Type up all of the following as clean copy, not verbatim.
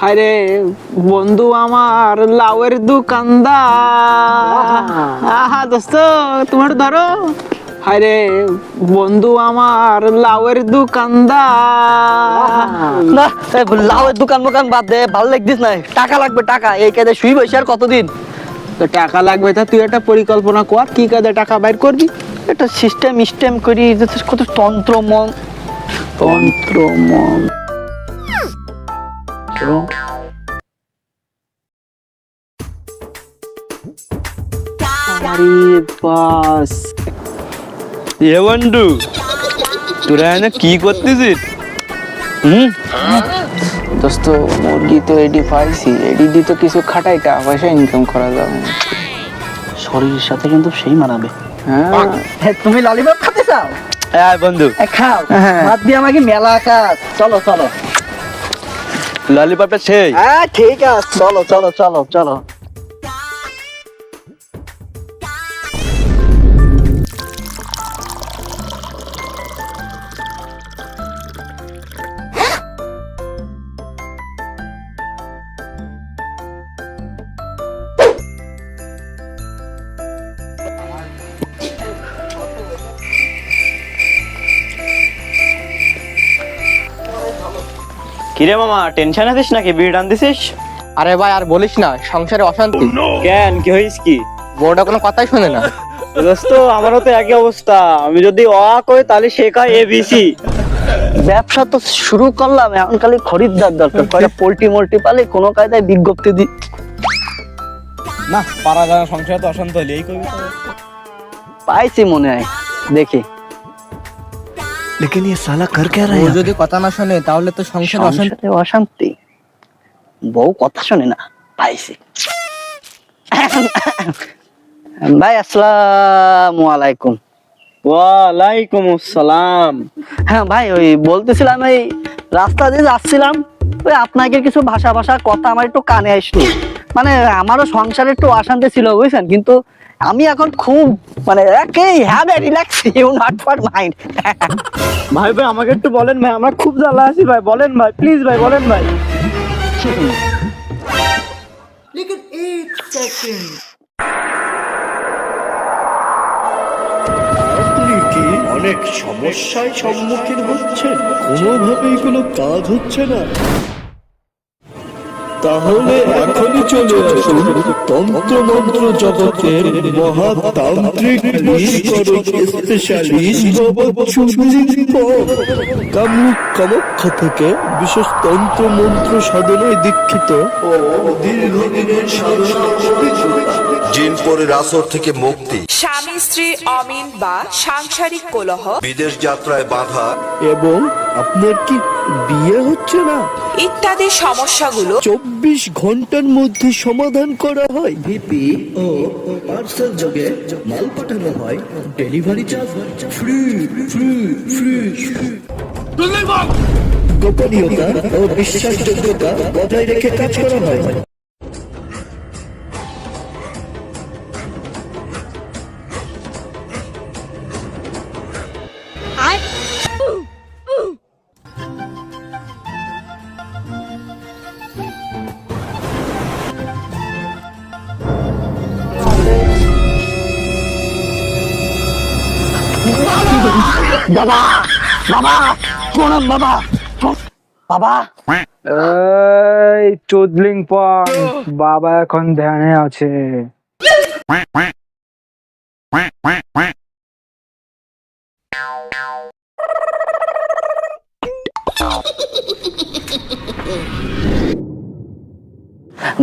আরে বন্ধু আমার লাউয়ের দোকানদার। আহা দোস্ত তোমার ধরো। আরে বন্ধু আমার লাউয়ের দোকানদার। না লাউয়ের দোকান মোকান বাদ দে, ভালো লাগতিস না। টাকা লাগবে, টাকা। এই কাজে শুই বসে আর কতদিন? তো টাকা লাগবে, তা তুই একটা পরিকল্পনা কর, কি কাজে টাকা বাইর করবি। একটা সিস্টেম করি, কত তন্ত্র মন তন্ত্র মন আরে বাস। এ বন্ধু, তোরা এনে কি করতেছিস? দোস্ত মুরগি তো এডি পাইছি, এডি দিয়ে তো কিছু খাটাই টাকা পয়সা ইনকাম করা যাবে। শরীরের সাথে কিন্তু সেই মানাবে। হ্যাঁ তুমি ললিপপ খেতে চাও? হ্যাঁ বন্ধু, খাও। হ্যাঁ। ভাত দিয়ে আমাকে মেলা কাজ। চলো চলো। ললিপপটা সেই। হ্যাঁ ঠিক আছে, চলো চলো চলো চলো। কিরে মামা, টেনশন আছিস নাকি? বিড়ি টানতেছিস? আরে ভাই আর বলিস না, সংসারে অশান্তি। কেন, কি হইস কি? বউটা কোনো কথাই শোনে না। দোস্ত আমারও তো একই অবস্থা। আমি যদি অ কই তাহলে শেখায় এবিসি। ব্যবসা তো শুরু করলাম, এখন খালি খরিদ্দার দরকার। কয়টা পোল্ট্রি মোল্ট্রি পালে কোনো কায়দায় বিজ্ঞপ্তি দি। না, পাড়া গাঁয়ের সংসারে তো অশান্ত হলে এই করবি। পাইছি মনে হয়, দেখি। বউ যদি কথা না শোনে তাহলে তো সংসারে অশান্তি। সংসারে অশান্তি, বউ কথা শোনে না। পাইছি। ভাই আসসালামু আলাইকুম। ওয়ালাইকুম আসসালাম। হ্যাঁ ভাই, ওই বলতেছিলাম, এই রাস্তা দিয়ে যাচ্ছিলাম, ওই আপনাকে কিছু ভাষা কথা আমার একটু কানে আসলো। মানে আমারও সংসারে একটু অশান্তি ছিল বুঝছেন, কিন্তু আমি এখন খুব মানে একেই have a relax you not for mind. ভাই ভাই আমাকে একটু বলেন ভাই, আমরা খুব জ্বালা আছি ভাই, বলেন ভাই, প্লিজ ভাই বলেন ভাই। আপনি কি অনেক সমস্যায় সম্মুখীন হচ্ছেন? কোনোভাবেই কোনো কাজ হচ্ছে না? তাহলে এখনই চলে আসুন তন্ত্র মন্ত্র জগতের মহাতান্ত্রিক নিষ্করণ স্পেশালিস্ট কামরূপ কামাখ্যা থেকে বিশেষ তন্ত্র মন্ত্র সাধনায় দীক্ষিত ও দীর্ঘদিনের সাধনা অভিজ্ঞতা, জিনপরের আসর থেকে মুক্তি, স্বামী স্ত্রী অমিল বা সাংসারিক কলহ, বিদেশ যাত্রায় বাধা, এবং আপনার কি বিয়ে হচ্ছে না, ইত্যাদি সমস্যাগুলো 24 ঘন্টার মধ্যে সমাধান করা হয়। ভিপি ও পার্সেল যোগে মাল পাঠানো হয়, delivery charge free free free. গোপনীয়তা ও বিশ্বাসযোগ্যতা বজায় রেখে কাজ করা হয়। বাবা বাবা প্রণাম বাবা। বাবা এই চোদলিং পন, বাবা এখন ধ্যানে আছে।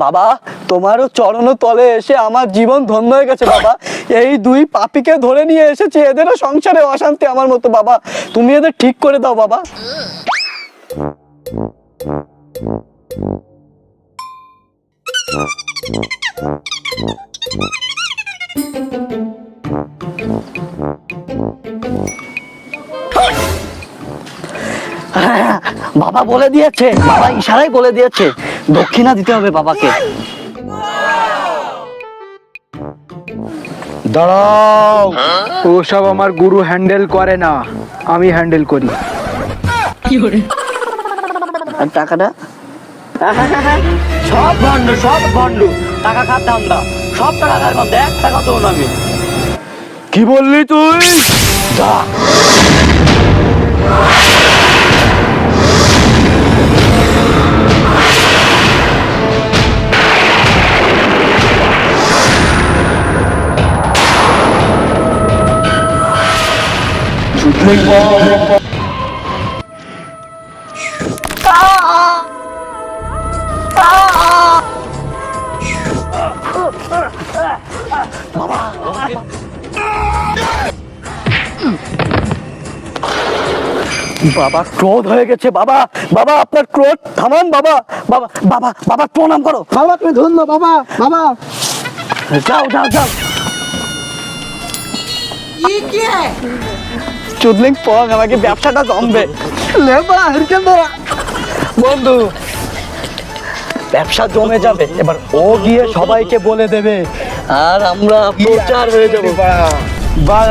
বাবা, তোমারও চরণ তলে এসে আমার জীবন ধন্য হয়ে গেছে বাবা। এই দুই পাপীকে ধরে নিয়ে এসেছি, এদেরও সংসারে অশান্তি আমার মতো। বাবা তুমি এদের ঠিক করে দাও বাবা। বাবা বলে দিয়েছে, বাবা ইশারায় বলে দিয়েছে, দক্ষিণা দিতে হবে বাবাকে। দাঁড়াও, ওসব আমার গুরু হ্যান্ডেল করে না, আমি হ্যান্ডেল করি। আর টাকাটা সব ভণ্ড, সব ভণ্ড। টাকা খাত ধান্দা, সব টাকা খার মধ্যে এক টাকা তো না আমি। কি বললি তুই? যা। বাবা ক্রোধ হয়ে গেছে। বাবা, বাবা আপনার ক্রোধ থামান বাবা। বাবা, বাবা, বাবা প্রণাম করো। বাবা তুমি ধন্য বাবা, বাবা। যাও যাও যাও। চুদলিং পং আমাকে ব্যবসাটা জমবে। বন্ধু, ব্যবসা জমে যাবে, এবার ও গিয়ে সবাইকে বলে দেবে আর আমরা প্রচার হয়ে যাবো।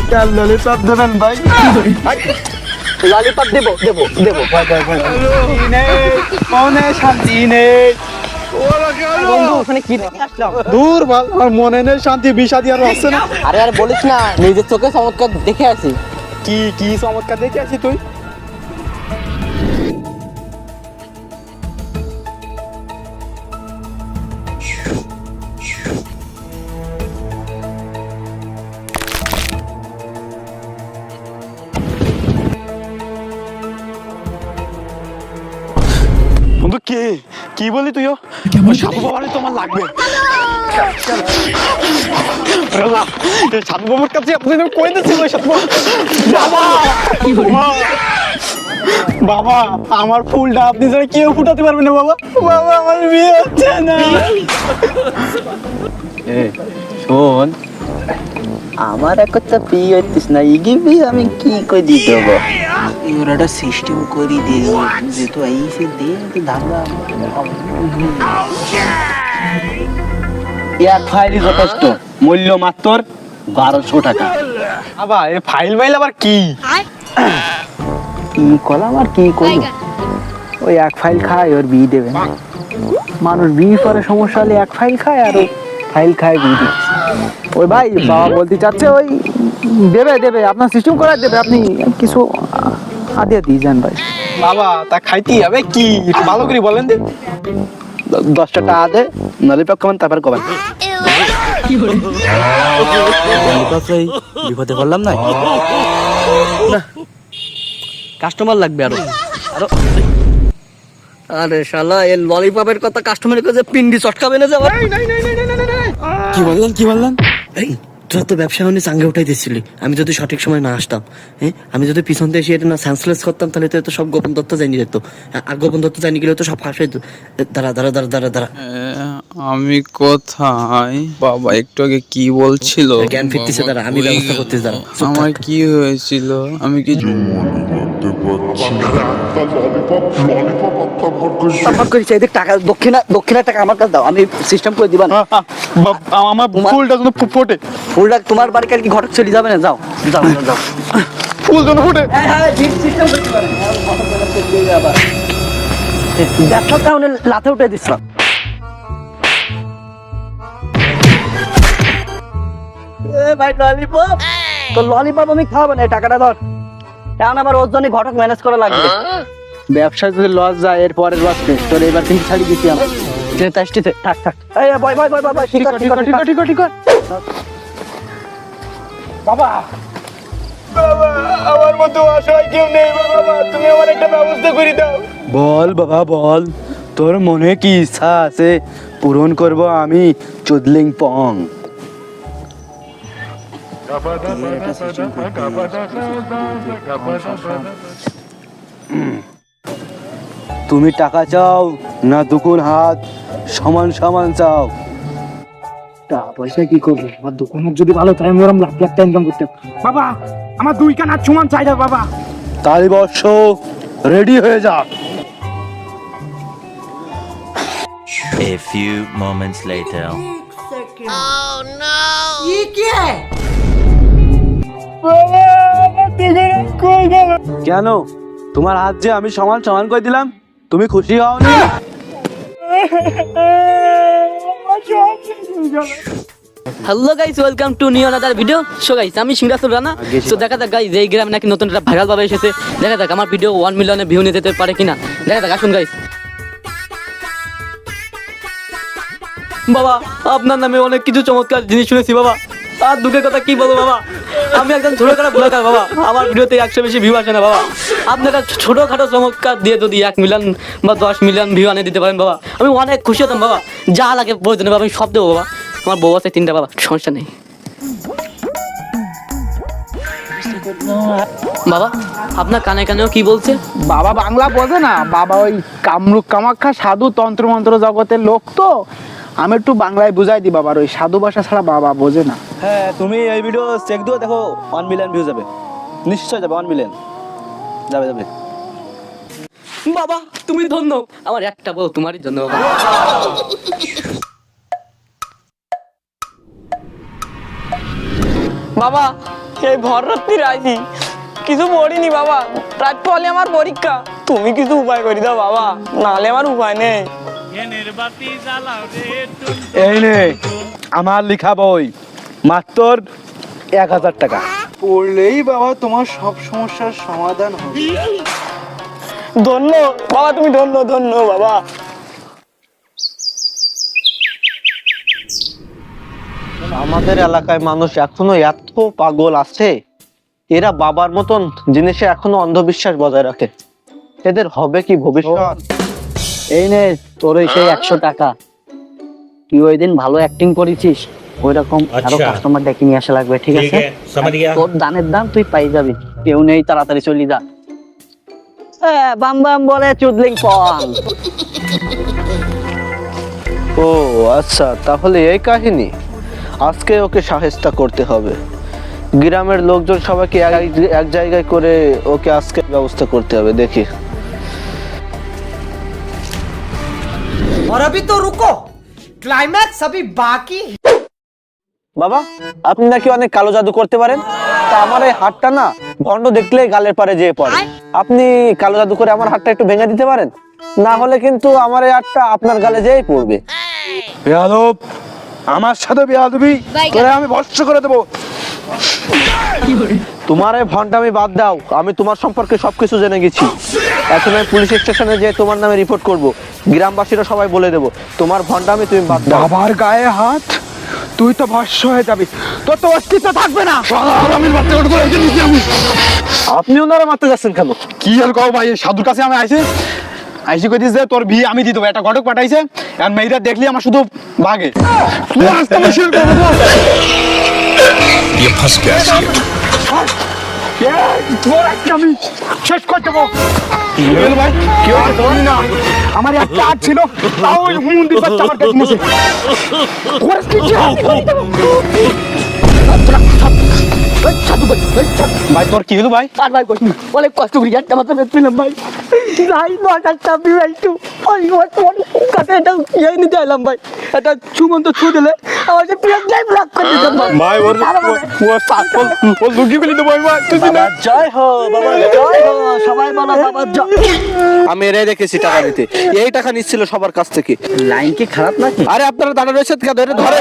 একটা ললিপপ দেবেন ভাই? ললিপপ দেবো দেবো দেবো। মনে শান্তি নেই বন্ধু, ওখানে কি দেখে আসলাম? দূর বল, আমার মনে নেই শান্তি, বিষাদি আর আসছে না। আরে আর বলিস না, নিজের চোখে চমৎকার দেখে আসি। কি কি চমৎকার দেখে আছি তুই? বন্ধু কে কি বলি তুইও? সাধু বাবারে তোমার লাগবে। সাধু বাবার কাছে আপনি কই দিচ্ছেন? বাবা, বাবা আমার ফুলটা আপনি ছাড়া কেউ ফুটাতে পারবে না বাবা। বাবা আমার বিয়ে হচ্ছে না। শোন, আমার একটা বিয়ে হইতিস না, ইগি বিয়ে আমি কি করে দিয়ে দেবো? ওরা একটা সিস্টেম করে দিয়ে যেহেতু আইসে দিয়ে ধান্দা এক ফাইলই যথেষ্ট, মূল্য মাত্র 1200 টাকা। বাবা এই ফাইল মাইল আবার কি? কি করলাম আর কি করবো, ওই এক ফাইল খায় ওর বিয়ে দেবে না। মানুষ বিয়ে করে সমস্যা হলে এক ফাইল খায়, আর ফাইল খায় বিয়ে দিচ্ছে। ওই ভাই বাবা বলতে চাচ্ছে ওই দেবে দেবে আপনার সিস্টেম করে দেবে, আপনি কিছু আদিয়া দিয়ে যান ভাই। বাবা তা খাইতেই হবে কি, একটু ভালো করে বলেন দিন। 10 টাকা আদে নলিপপ খাবেন, তারপর কবেন। বিপদে পড়লাম না। কাস্টমার লাগবে আরো আরো। আরে শালা এই ললিপপের কথা কাস্টমারের কাছে পিন্ডি চটকাবে না যাবে। কি বললেন কি বললেন? এই তোরা তো ব্যবসা হয়নি চাঙ্গে উঠাই দিচ্ছিলি, আমি যদি সঠিক সময় না আসতাম, হ্যাঁ আমি যদি পিছন দিয়ে এসে এটা না সেন্সলেস করতাম, তাহলে তো সব গোপন তথ্য জানি যেত। আর গোপন তথ্য জানি গেলে তো সব ফাঁস হয়ে যেত। দাঁড়া দাঁড়া দাঁড়া দাঁড়া দাঁড়া, আমি কোথায়? বাবা একটু আগে কি বলছিল? জ্ঞান ফিরতেছে, দাঁড়া আমি ব্যবস্থা করতেছি, দাঁড়া। আমার কি হয়েছিল? আমি কি তারপর করেছি এদিক টাকা, দক্ষিণা টাকা আমার কাছে দাও, আমি সিস্টেম করে দিবা না। আমার ফুলটা যেন ফোটে, ফুলটা তোমার বাড়ি কালকে ঘটক চলে যাবে না, যাও যাও যাও, যাও। ফুল যেন ফোটে। ব্যবসাটা উনি লাথে উঠে দিচ্ছিলাম। ভাই ললিপপ, তো ললিপপ আমি খাবো না, এই টাকাটা ধর। এখন আবার ওর জন্য ঘটক ম্যানেজ করা লাগবে। ব্যবসায় যদি লস যায় এর পরের লস নেই, তোর এবার কিন্তু ছাড়ি দিচ্ছি আমরা। থাক থাক, এই বয় বয় বয় বয়, ঠিক আছে ঠিক আছে ঠিক আছে ঠিক আছে। বাবা বাবা আমার মতো অসহায় কেউ নেই বাবা, তুমি আমার একটা ব্যবস্থা করে দাও। বল বাবা বল, তোর মনে কি ইচ্ছা আছে পূরণ করব আমি, চুদলিং পং। তুমি টাকা চাও না দুকুন হাত সমান সমান চাও? টাকা পয়সা কি করবো, আমার দোকানের যদি ভালো তাই আমি ওরকম লাখ লাখ টাকা ইনকাম করতে। বাবা আমার 2 কান হাত সমান চাই না বাবা। তালি বর্ষ রেডি হয়ে যা। A few moments later. কেন তোমার হাত যে আমি সমান সমান করে দিলাম, তুমি খুশি হওনি? Hello guys, welcome to new another video. So guys, আমি সিংহাসুর রানা। সো দেখা যাক গাইস, এই গ্রামে নাকি নতুন একটা ভাইরাল ভাবে এসেছে। দেখা যাক আমার ভিডিও 1 মিলিয়নে ভিউ নিয়ে যেতে পারে কিনা। দেখা যাক, আসুন গাইস। বাবা, আপনার নামে অনেক কিছু চমৎকার জিনিস শুনেছি বাবা। আর দুঃখের কথা কি বলবো বাবা, আমি একজন ছোটখাটো ব্লগার বাবা। আমার ভিডিওতে 100 বেশি ভিউ আসে না বাবা। আপনি একটা ছোটখাটো চমৎকার দিয়ে যদি 1 মিলিয়ন বা 10 মিলিয়ন ভিউ আনে দিতে পারেন বাবা, আমি অনেক খুশি হতাম বাবা। যা লাগে প্রয়োজনে বাবা, আমি সব দেবো বাবা। আমার বউ আছে 3টা বাবা, সমস্যা নেই বাবা। আপনার কানে কানেও কি বলছে? বাবা বাংলা বোঝে না, বাবা ওই কামরূপ কামাখ্যা সাধু তন্ত্র মন্ত্র জগতের লোক তো, আমি একটু বাংলায় বুঝাই দিই বাবার, ওই সাধু ভাষা ছাড়া বাবা বোঝে না। হ্যাঁ, তুমি এই ভিডিও চেক দিও, দেখো 1 মিলিয়ন ভিউ যাবে, নিশ্চয় যাবে 1 মিলিয়ন যাবে যাবে। বাবা তুমি ধন্য, আমার একটা বউ তোমারই জন্য বাবা। বাবা এই ভর রাত্রির আইছি, কিছু পড়িনি বাবা। রাত পরে আমার পরীক্ষা, তুমি কিছু উপায় করে দাও বাবা, নাহলে আমার উপায় নেই। এই নে আমার লেখা বই, মাত্র 1000 টাকা। পড়লেই বাবা তোমার সব সমস্যার সমাধান হবে। ধন্য বাবা, তুমি ধন্য ধন্য বাবা। আমাদের এলাকায় মানুষ এখনো এত পাগল আছে, এরা বাবার মতন জিনিসে এখনো অন্ধবিশ্বাস বজায় রাখে। এদের হবে কি ভবিষ্যৎ? এই নে তোর ওই সেই 100 টাকা। তুই ওই দিন ভালো অ্যাক্টিং করেছিস, ওই রকম আরো কাস্টমার ডেকে নিয়ে আসা লাগবে, ঠিক আছে? তোর দানের দাম তুই পাই যাবি। কেউ নেই, তাড়াতাড়ি চলি যা। বাম বাম বলে চুদলিং পং। ও আচ্ছা, তাহলে এই কাহিনী। আজকে ওকে সাহেস্তা করতে হবে। গ্রামের লোকজন সবাইকে এক জায়গায় করে ওকে আজকে ব্যবস্থা করতে হবে, দেখি। और अभी तो रुको, क्लाइमैक्स अभी बाकी। বাবা, আপনি নাকি অনেক কালো জাদু করতে পারেন। তা আমার এই হাতটা না ভন্ড দেখলেই গালের পারে যেয়ে পড়ে। আপনি কালো জাদু করে আমার হাতটা একটু ভেঙে দিতে পারেন? না হলে কিন্তু আমার এই হাতটা আপনার গালে যেই পড়বে। বেয়াদব, আমার সাথে বেয়াদবি করে আমি ভস্ম করে দেবো। তোমার এই ভন্ডামি বাদ দাও, আমি তোমার সম্পর্কে সবকিছু জেনে গেছি। এখন আমি পুলিশ স্টেশনে যেয়ে তোমার নামে রিপোর্ট করব। গ্রামবাসীরা সবাই বলে দেবো তোমার ভন্ডামি তুমি বাদ দাও। বাবার গায়ে হাত, তুই তো ভস্ম হয়ে যাবি, তোর তো অস্তিত্ব থাকবে না। আপনি ওনারা মারতে যাচ্ছেন কেন? কি আর কও ভাই, সাধুর কাছে আমি আইসি কইতিস যে তোর বিয়ে আমি দিয়ে দেবো, একটা ঘটক পাঠাইছে। আর মেয়েরা দেখলি আমার শুধু ভাগে। তুই আসতে মুশকিল করবো তো। তোর আজকে আমি শেষ করে দেবো। ভাই কেউ আর ধরি না, আমার একটা হাত ছিল, তাও ওই মন্দির বাচ্চা আমার কাছে নিয়েছে। ভাই তোর কি হলো ভাই? আর ভাই কষ্ট, অনেক কষ্ট করি একটা মাত্র পেলাম ভাই। ভাই 9টা ভিউ আইতো, ওই তোর কাছে এটা ইয়ে নিতে এলাম ভাই। এটা সুমন্ত ছু দিলে আমার যে প্রিয় টাইম ব্লক করে দিতাম ভাই। ভাই ওর লুকি ফেলি দেবো ভাই। জয় হো বাবা, জয় হো। সবাই বলো বাবা জয়। আমি এরাই রেখেছি টাকা নিতে, এই টাকা নিচ্ছিল সবার কাছ থেকে। লাইন কি খারাপ নাকি? আরে আপনারা দাঁড়া রয়েছে কেন? ধরে ধরে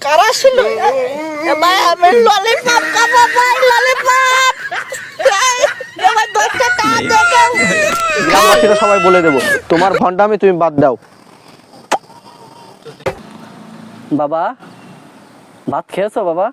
কারা ছিল ভাই? আমি ললিপপ খাবো ভাই, ললিপপ। গ্রামবাসীরা সবাই বলে দেবো তোমার ভন্ডামি তুমি বাদ দাও। বাবা ভাত খেয়েছো বাবা?